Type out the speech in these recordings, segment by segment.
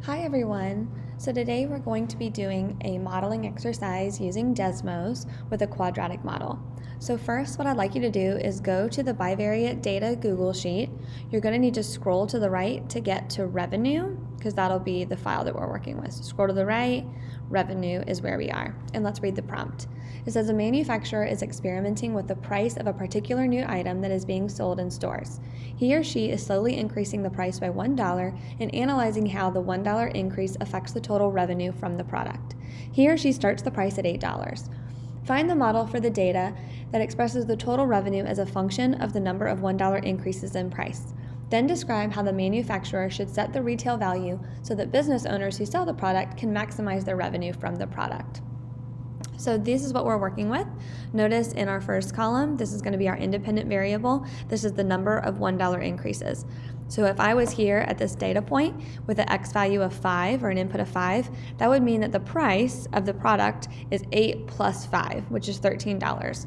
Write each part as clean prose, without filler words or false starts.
Hi everyone! So today we're going to be doing a modeling exercise using Desmos with a quadratic model. So first what I'd like you to do is go to the bivariate data Google Sheet. You're going to need to scroll to the right to get to revenue because that'll be the file that we're working with. So scroll to the right, revenue is where we are. And let's read the prompt. It says a manufacturer is experimenting with the price of a particular new item that is being sold in stores. He or she is slowly increasing the price by $1 and analyzing how the $1 increase affects the total revenue from the product. He or she starts the price at $8. Find the model for the data that expresses the total revenue as a function of the number of $1 increases in price. Then describe how the manufacturer should set the retail value so that business owners who sell the product can maximize their revenue from the product. So this is what we're working with. Notice in our first column, this is going to be our independent variable. This is the number of $1 increases. So if I was here at this data point with an X value of 5 or an input of 5, that would mean that the price of the product is 8 plus 5, which is $13.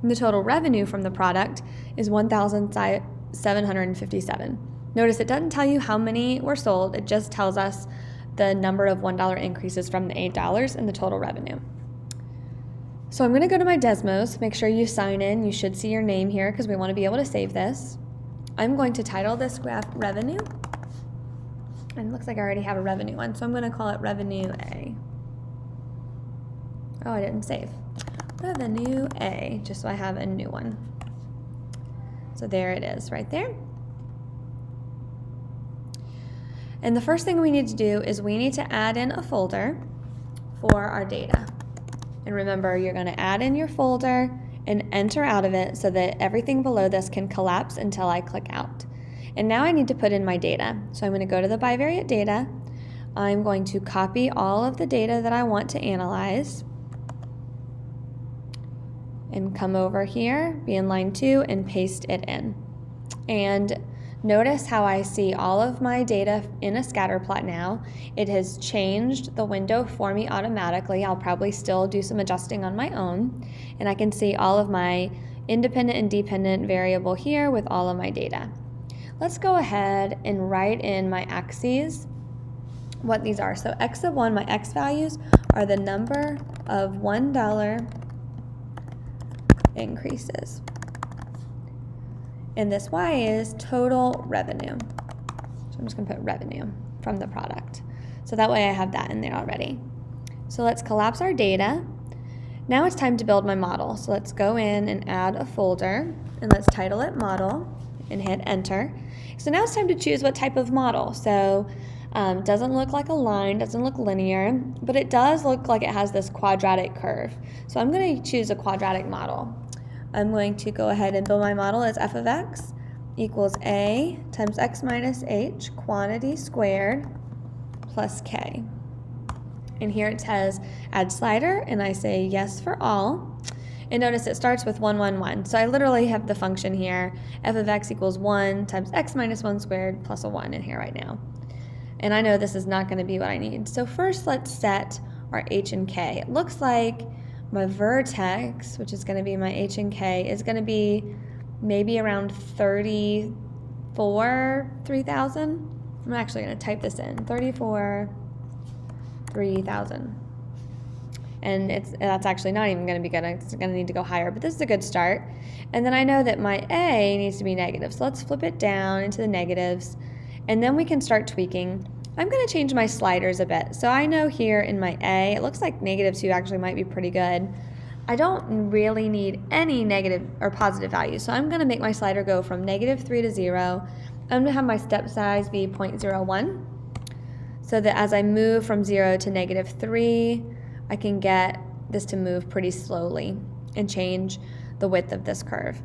And the total revenue from the product is $1,757. Notice it doesn't tell you how many were sold. It just tells us the number of $1 increases from the $8 and the total revenue. So I'm going to go to my Desmos, make sure you sign in. You should see your name here because we want to be able to save this. I'm going to title this graph revenue. And it looks like I already have a revenue one, so I'm going to call it revenue A. Oh, I didn't save. Revenue A, just so I have a new one. So there it is right there. And the first thing we need to do is we need to add in a folder for our data. And remember, you're going to add in your folder and enter out of it so that everything below this can collapse until I click out. And now I need to put in my data. So I'm going to go to the bivariate data. I'm going to copy all of the data that I want to analyze and come over here, be in line 2, and paste it in. And notice how I see all of my data in a scatter plot now. It has changed the window for me automatically. I'll probably still do some adjusting on my own. And I can see all of my independent and dependent variable here with all of my data. Let's go ahead and write in my axes what these are. So x of 1, my x values, are the number of $1 increases. And this y is total revenue. So I'm just going to put revenue from the product. So that way I have that in there already. So let's collapse our data. Now it's time to build my model. So let's go in and add a folder, and let's title it model and hit enter. So now it's time to choose what type of model. So it doesn't look like a line, doesn't look linear, but it does look like it has this quadratic curve. So I'm going to choose a quadratic model. I'm going to go ahead and build my model as f of x equals a times x minus h quantity squared plus k. And here it says add slider, and I say yes for all. And notice it starts with 1, 1, 1. So I literally have the function here, f of x equals 1 times x minus 1 squared plus a 1 in here right now. And I know this is not going to be what I need. So first let's set our h and k. It looks like my vertex, which is going to be my h and k, is going to be maybe around 3,000. I'm actually going to type this in, 3,000. And that's actually not even going to be good. It's going to need to go higher, but this is a good start. And then I know that my a needs to be negative, so let's flip it down into the negatives, and then we can start tweaking. I'm going to change my sliders a bit. So I know here in my A, it looks like -2 actually might be pretty good. I don't really need any negative or positive values. So I'm going to make my slider go from -3 to 0. I'm going to have my step size be 0.01 so that as I move from 0 to -3, I can get this to move pretty slowly and change the width of this curve.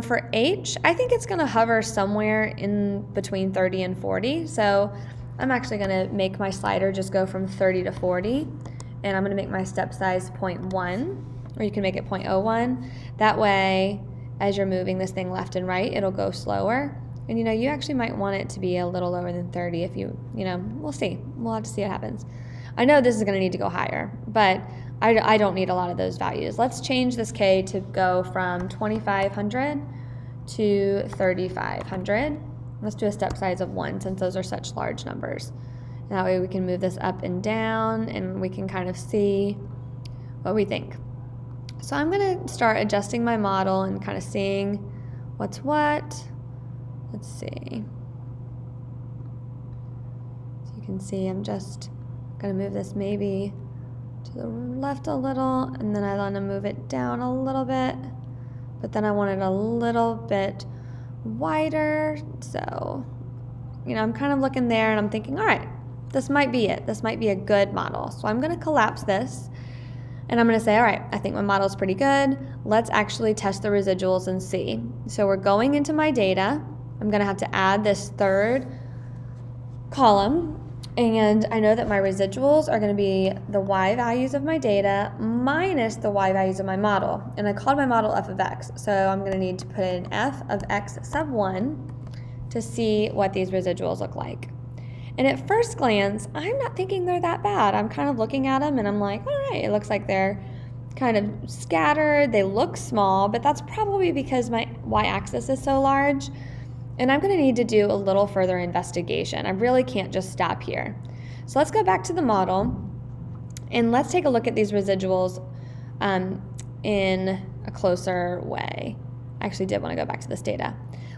For H, I think it's going to hover somewhere in between 30 and 40. So I'm actually going to make my slider just go from 30 to 40, and I'm going to make my step size 0.1, or you can make it 0.01. That way, as you're moving this thing left and right, it'll go slower. And you actually might want it to be a little lower than 30 if we'll see. We'll have to see what happens. I know this is going to need to go higher, but I don't need a lot of those values. Let's change this k to go from 2,500 to 3,500. Let's do a step size of 1 since those are such large numbers. That way we can move this up and down and we can kind of see what we think. So I'm going to start adjusting my model and kind of seeing what's what. Let's see. So you can see I'm just going to move this maybe to the left a little, and then I want to move it down a little bit, but then I want it a little bit wider. So, I'm kind of looking there and I'm thinking, all right, this might be it. This might be a good model. So I'm going to collapse this and I'm going to say, all right, I think my model is pretty good. Let's actually test the residuals and see. So we're going into my data. I'm going to have to add this third column. And I know that my residuals are going to be the y values of my data minus the y values of my model. And I called my model f of x. So I'm going to need to put in f of x sub 1 to see what these residuals look like. And at first glance, I'm not thinking they're that bad. I'm kind of looking at them and I'm like, all right, it looks like they're kind of scattered. They look small, but that's probably because my y-axis is so large. And I'm going to need to do a little further investigation. I really can't just stop here. So let's go back to the model and let's take a look at these residuals in a closer way. I actually did want to go back to this data.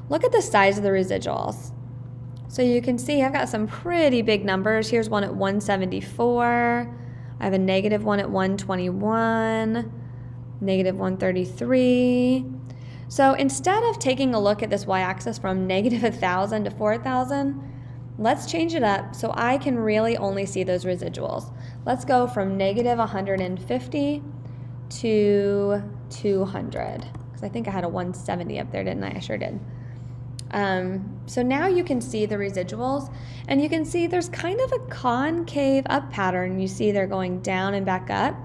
Look at the size of the residuals. So you can see I've got some pretty big numbers. Here's one at 174. I have a negative one at 121, negative 133. So instead of taking a look at this y-axis from negative 1,000 to 4,000, let's change it up so I can really only see those residuals. Let's go from negative 150 to 200, because I think I had a 170 up there, didn't I? I sure did. So now you can see the residuals, and you can see there's kind of a concave up pattern. You see they're going down and back up.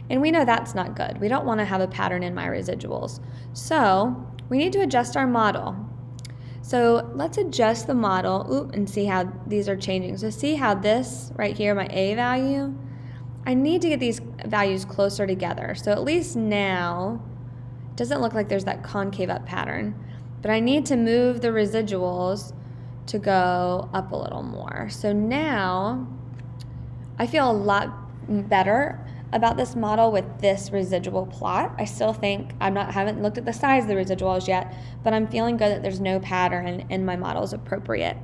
And we know that's not good. We don't want to have a pattern in my residuals. So we need to adjust our model. So let's adjust the model and see how these are changing. So see how this right here, my A value, I need to get these values closer together. So at least now, it doesn't look like there's that concave up pattern, but I need to move the residuals to go up a little more. So now I feel a lot better about this model with this residual plot. I still think haven't looked at the size of the residuals yet, but I'm feeling good that there's no pattern and my model is appropriate.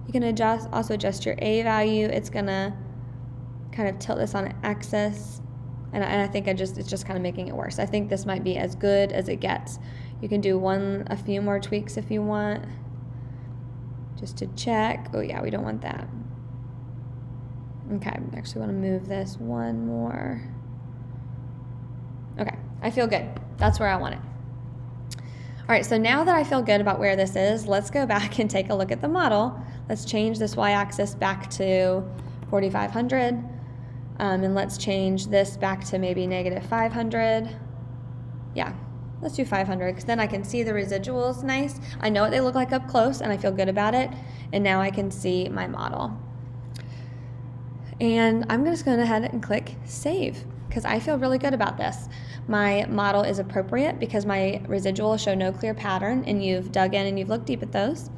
You can also adjust your A value. It's gonna kind of tilt this on an axis, and I think it's just kind of making it worse. I think this might be as good as it gets. You can do a few more tweaks if you want, just to check. Oh yeah, we don't want that. Okay, I actually want to move this one more. Okay, I feel good. That's where I want it. All right, so now that I feel good about where this is, let's go back and take a look at the model. Let's change this y-axis back to 4,500, and let's change this back to maybe negative 500. Yeah, let's do 500, because then I can see the residuals nice. I know what they look like up close, and I feel good about it, and now I can see my model. And I'm just going to go ahead and click Save, because I feel really good about this. My model is appropriate because my residuals show no clear pattern, and you've dug in and you've looked deep at those.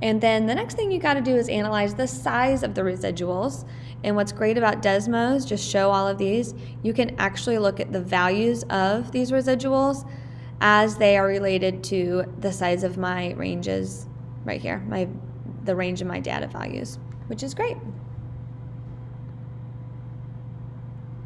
And then the next thing you got to do is analyze the size of the residuals. And what's great about Desmos, just show all of these, you can actually look at the values of these residuals as they are related to the size of my ranges right here, the range of my data values, which is great.